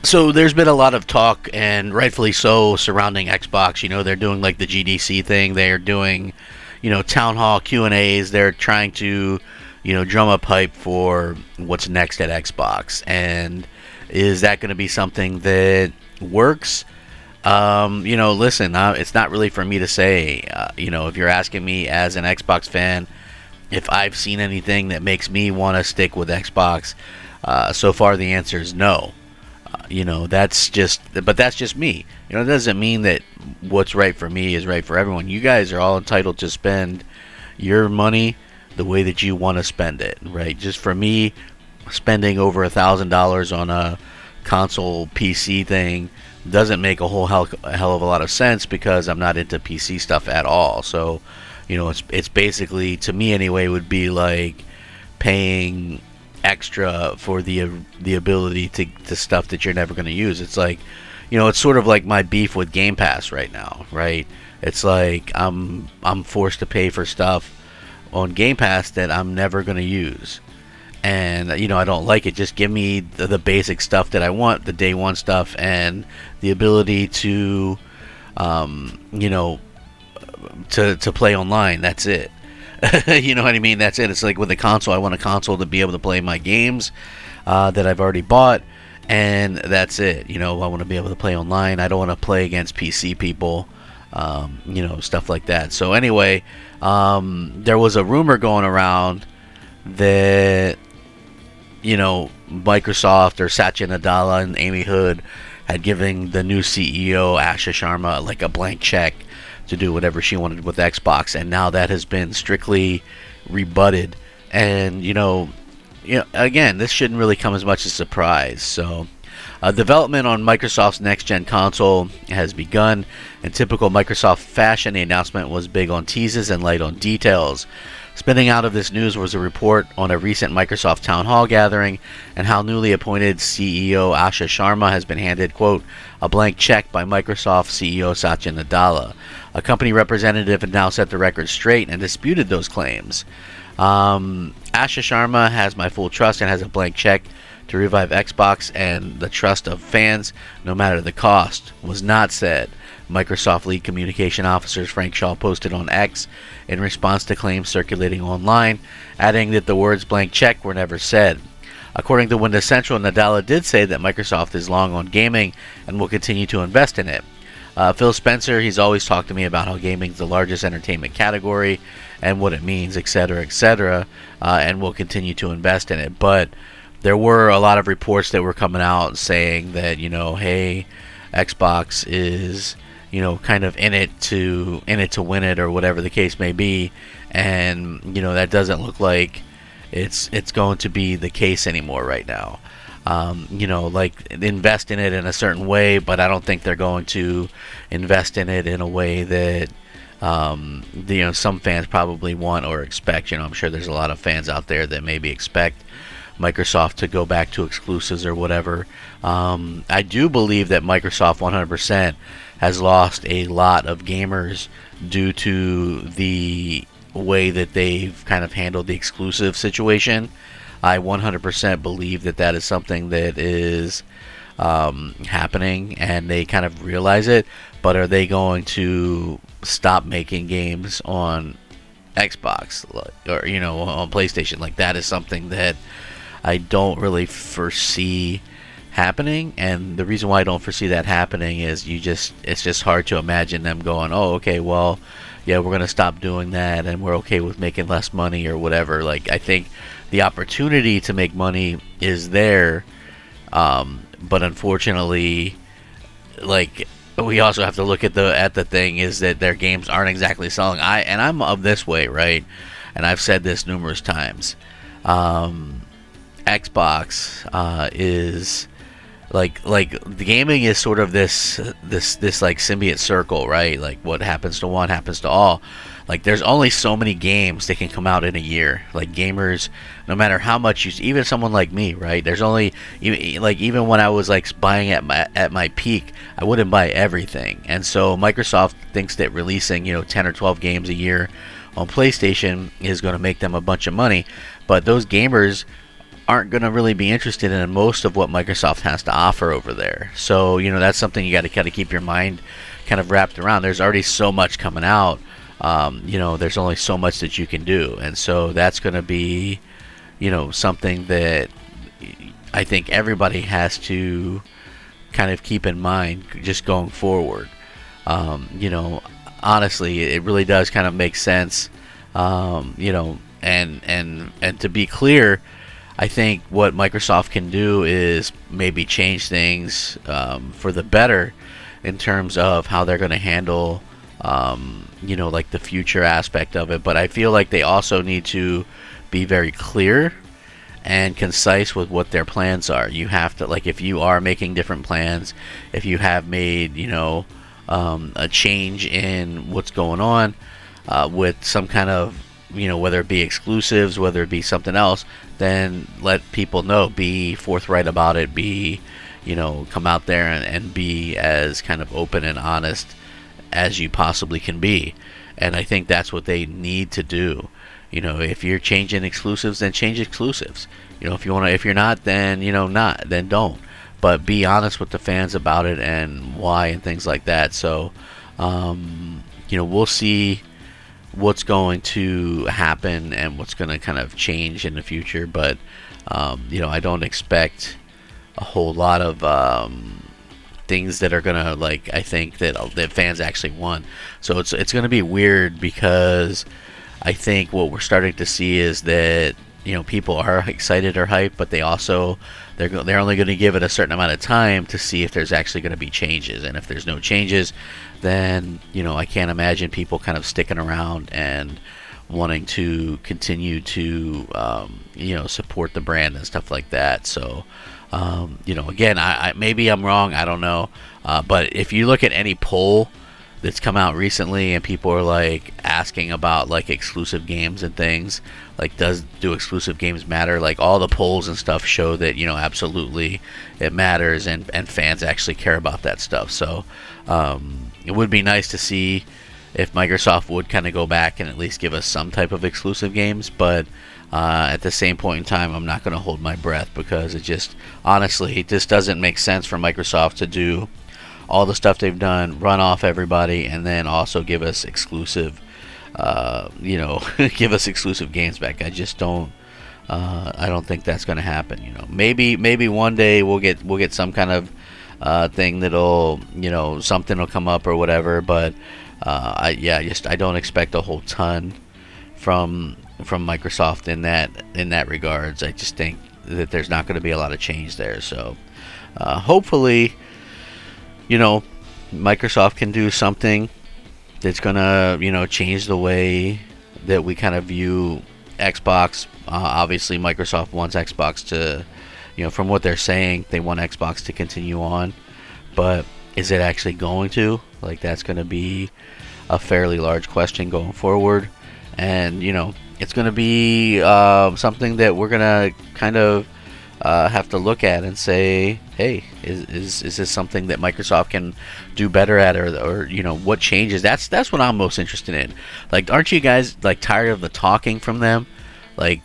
So there's been a lot of talk, and rightfully so, surrounding Xbox. They're doing like the GDC thing. They're doing, town hall Q&As. They're trying to, drum up hype for what's next at Xbox. And is that going to be something that works? Listen, it's not really for me to say. If you're asking me as an Xbox fan, if I've seen anything that makes me want to stick with Xbox, so far the answer is no. That's just me. It doesn't mean that what's right for me is right for everyone. You guys are all entitled to spend your money the way that you want to spend it, right? Just for me, spending over $1,000 on a console PC thing doesn't make a hell of a lot of sense because I'm not into PC stuff at all. So, it's basically, to me anyway, would be like paying extra for the ability to stuff that you're never going to use. It's like, it's sort of like my beef with Game Pass right now, right? It's like I'm forced to pay for stuff on Game Pass that I'm never going to use. And I don't like it. Just give me the basic stuff that I want, the day one stuff, and the ability to to play online. That's it. You know what I mean? That's it. It's like with a console, I want a console to be able to play my games that I've already bought, and that's it. I want to be able to play online. I don't want to play against PC people, stuff like that. So anyway, there was a rumor going around that Microsoft or Satya Nadella and Amy Hood had given the new CEO Asha Sharma like a blank check to do whatever she wanted with Xbox, and now that has been strictly rebutted. And again, this shouldn't really come as much as a surprise. So development on Microsoft's next-gen console has begun. In typical Microsoft fashion, the announcement was big on teases and light on details. Spinning out of this news was a report on a recent Microsoft town hall gathering and how newly appointed CEO Asha Sharma has been handed, quote, a blank check by Microsoft CEO Satya Nadella. A company representative had now set the record straight and disputed those claims. Asha Sharma has my full trust and has a blank check to revive Xbox and the trust of fans, no matter the cost, was not said. Microsoft lead communication officer Frank Shaw posted on X in response to claims circulating online, adding that the words blank check were never said. According to Windows Central, Nadella did say that Microsoft is long on gaming and will continue to invest in it. Phil Spencer, he's always talked to me about how gaming is the largest entertainment category and what it means, etc., and will continue to invest in it. But there were a lot of reports that were coming out saying that, hey, Xbox is kind of in it to win it, or whatever the case may be, and that doesn't look like it's going to be the case anymore right now. Like invest in it in a certain way, but I don't think they're going to invest in it in a way that some fans probably want or expect. I'm sure there's a lot of fans out there that maybe expect Microsoft to go back to exclusives or whatever. I do believe that Microsoft 100% has lost a lot of gamers due to the way that they've kind of handled the exclusive situation. I 100% believe that is something that is happening, and they kind of realize it. But are they going to stop making games on Xbox or on PlayStation? Like, that is something that I don't really foresee happening, and the reason why I don't foresee that happening is it's just hard to imagine them going, oh, okay, well, yeah, we're gonna stop doing that, and we're okay with making less money or whatever. Like, I think the opportunity to make money is there, but unfortunately, like, we also have to look at the thing is that their games aren't exactly selling. I'm of this way, right? And I've said this numerous times. Xbox is like the gaming is sort of this like symbiote circle, right? Like, what happens to one happens to all. Like, there's only so many games that can come out in a year. Like, gamers, no matter how much even someone like me, right? There's only even when I was like buying at my peak, I wouldn't buy everything. And so Microsoft thinks that releasing 10 or 12 games a year on PlayStation is going to make them a bunch of money, but those gamers aren't going to really be interested in most of what Microsoft has to offer over there. So, that's something you got to kind of keep your mind kind of wrapped around. There's already so much coming out. There's only so much that you can do. And so that's going to be, something that I think everybody has to kind of keep in mind just going forward. Honestly, it really does kind of make sense. And to be clear, I think what Microsoft can do is maybe change things for the better in terms of how they're going to handle, like the future aspect of it. But I feel like they also need to be very clear and concise with what their plans are. You have to, like, if you are making different plans, if you have made, a change in what's going on with some kind of, whether it be exclusives, whether it be something else, then let people know. Be forthright about it. Be, come out there and be as kind of open and honest as you possibly can be. And I think that's what they need to do. If you're changing exclusives, then change exclusives. If you want to, if you're not, then not, then don't. But be honest with the fans about it and why and things like that. So, we'll see what's going to happen and what's going to kind of change in the future. But, I don't expect a whole lot of things that are going to, like, I think that fans actually want. So it's going to be weird, because I think what we're starting to see is that people are excited or hyped, but they also they're only going to give it a certain amount of time to see if there's actually going to be changes. And if there's no changes, then I can't imagine people kind of sticking around and wanting to continue to support the brand and stuff like that. So again, I maybe I'm wrong, I don't know, but if you look at any poll that's come out recently and people are like asking about like exclusive games and things, like do exclusive games matter, like all the polls and stuff show that absolutely it matters, and fans actually care about that stuff. So it would be nice to see if Microsoft would kind of go back and at least give us some type of exclusive games. But at the same point in time, I'm not going to hold my breath, because it just doesn't make sense for Microsoft to do all the stuff they've done, run off everybody, and then also give us exclusive, give us exclusive games back. I just don't. I don't think that's going to happen. Maybe one day we'll get some kind of thing that'll, something will come up or whatever. But I don't expect a whole ton from Microsoft in that regards. I just think that there's not going to be a lot of change there. So hopefully, Microsoft can do something that's gonna, change the way that we kind of view Xbox. Obviously, Microsoft wants Xbox to, from what they're saying, they want Xbox to continue on. But is it actually going to? Like, that's going to be a fairly large question going forward. And, it's going to be something that we're going to kind of have to look at and say, hey, is this something that Microsoft can do better at, or what changes? That's what I'm most interested in. Like, aren't you guys like tired of the talking from them? Like,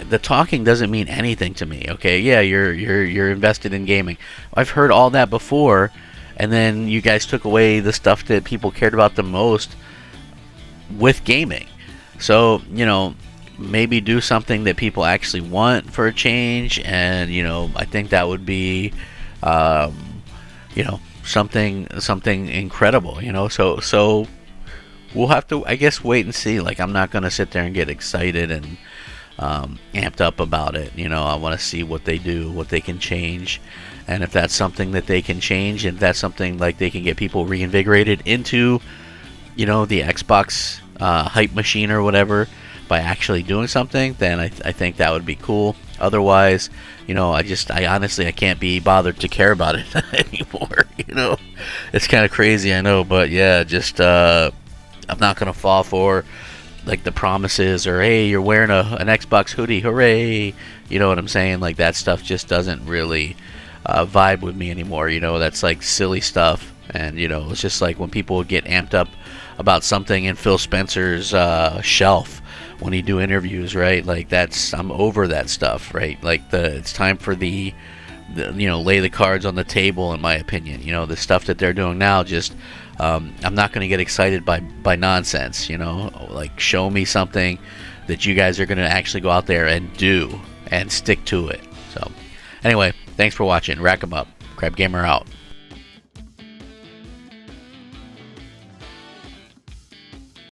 the talking doesn't mean anything to me. Okay, yeah, you're invested in gaming. I've heard all that before, and then you guys took away the stuff that people cared about the most with gaming. So maybe do something that people actually want for a change, and I think that would be something incredible. So we'll have to, I guess, wait and see. Like, I'm not gonna sit there and get excited and amped up about it. I want to see what they do, what they can change, and if that's something that they can change, and if that's something like they can get people reinvigorated into the Xbox hype machine or whatever, by actually doing something, then I think that would be cool. Otherwise, I honestly, I can't be bothered to care about it anymore. It's kind of crazy, I know, but yeah, just I'm not gonna fall for like the promises, or hey, you're wearing an Xbox hoodie, hooray! You know what I'm saying? Like, that stuff just doesn't really vibe with me anymore. That's like silly stuff, and it's just like when people would get amped up about something in Phil Spencer's shelf, when you do interviews, right? Like I'm over that stuff, right? Like it's time for the lay the cards on the table, in my opinion. The stuff that they're doing now, just I'm not going to get excited by nonsense. Like, show me something that you guys are going to actually go out there and do and stick to it. So anyway, thanks for watching. Rack 'em up. Crab Gamer out.